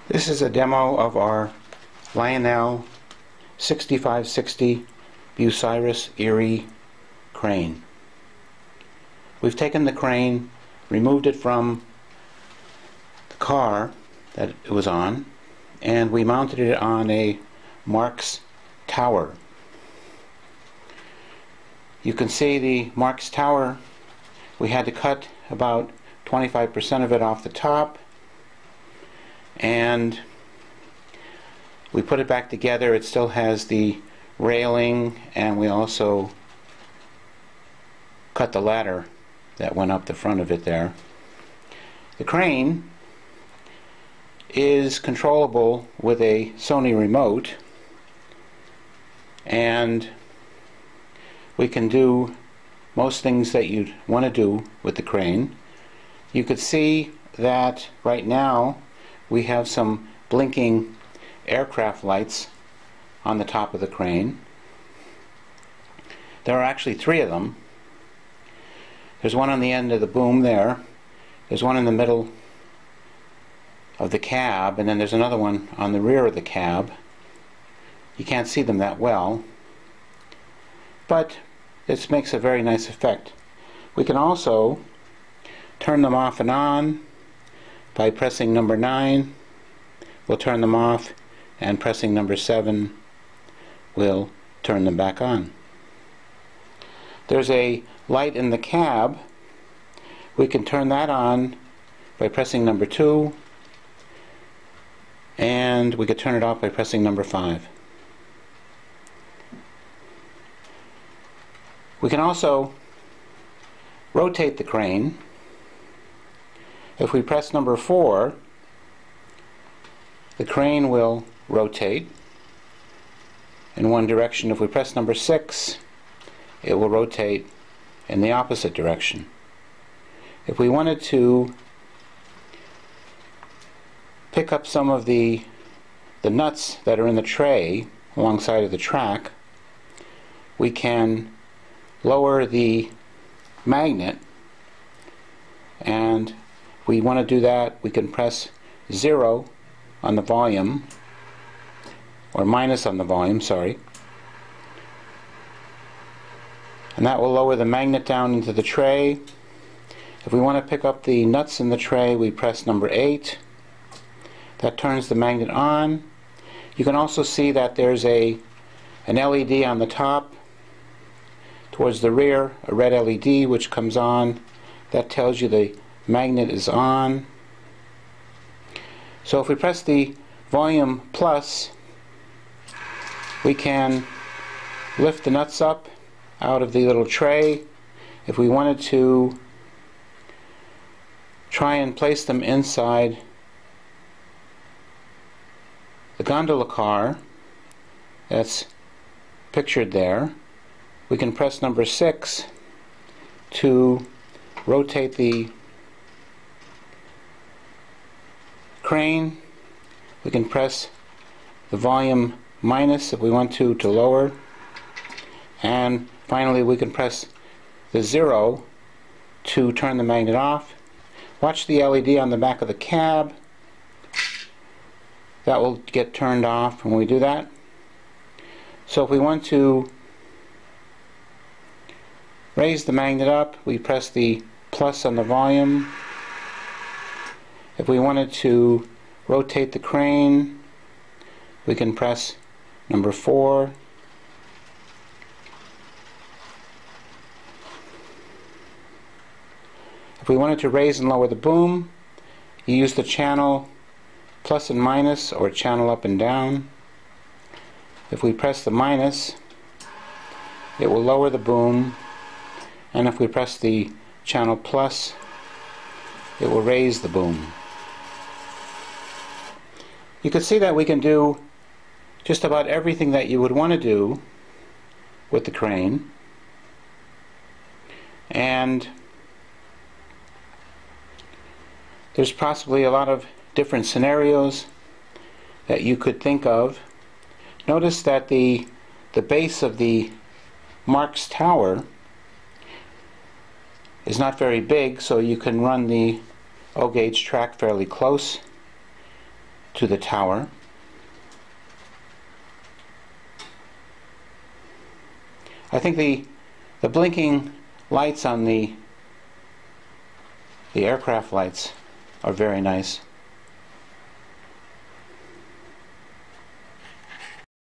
This is a demo of our Lionel 6560 Bucyrus Erie crane. We've taken the crane, removed it from the car that it was on, and we mounted it on a Marks tower. You can see the Marks tower, we had to cut about 25% of it off the top, and we put it back together. It still has the railing, and we also cut the ladder that went up the front of it there. The crane is controllable with a Sony remote, and we can do most things that you'd want to do with the crane. You could see that right now we have some blinking aircraft lights on the top of the crane. There are actually 3 of them. There's one on the end of the boom there, there's one in the middle of the cab, and then there's another one on the rear of the cab. You can't see them that well, but this makes a very nice effect. We can also turn them off and on by pressing number 9. We'll turn them off, and pressing number 7 will turn them back on. There's a light in the cab. We can turn that on by pressing number 2, and we could turn it off by pressing number 5. We can also rotate the crane. If we press number 4, the crane will rotate in one direction. If we press number 6, it will rotate in the opposite direction. If we wanted to pick up some of the nuts that are in the tray alongside of the track, we can lower the magnet, and if we want to do that, we can press 0 on the volume, or minus on the volume, sorry, and that will lower the magnet down into the tray. If we want to pick up the nuts in the tray, we press number 8. That turns the magnet on. You can also see that there's an LED on the top. Towards the rear, a red LED which comes on. That tells you the magnet is on. So if we press the volume plus, we can lift the nuts up out of the little tray. If we wanted to try and place them inside the gondola car that's pictured there, we can press number 6 to rotate the crane. We can press the volume minus if we want to lower, and finally we can press the 0 to turn the magnet off. Watch the LED on the back of the cab. That will get turned off when we do that. So if we want to raise the magnet up, we press the plus on the volume. If we wanted to rotate the crane, we can press number 4. If we wanted to raise and lower the boom, you use the channel plus and minus, or channel up and down. If we press the minus, it will lower the boom, and if we press the channel plus, it will raise the boom. You can see that we can do just about everything that you would want to do with the crane, and there's possibly a lot of different scenarios that you could think of. Notice that the base of the Marks tower is not very big, so you can run the O-gauge track fairly close to the tower. I think the blinking lights on the aircraft lights are very nice.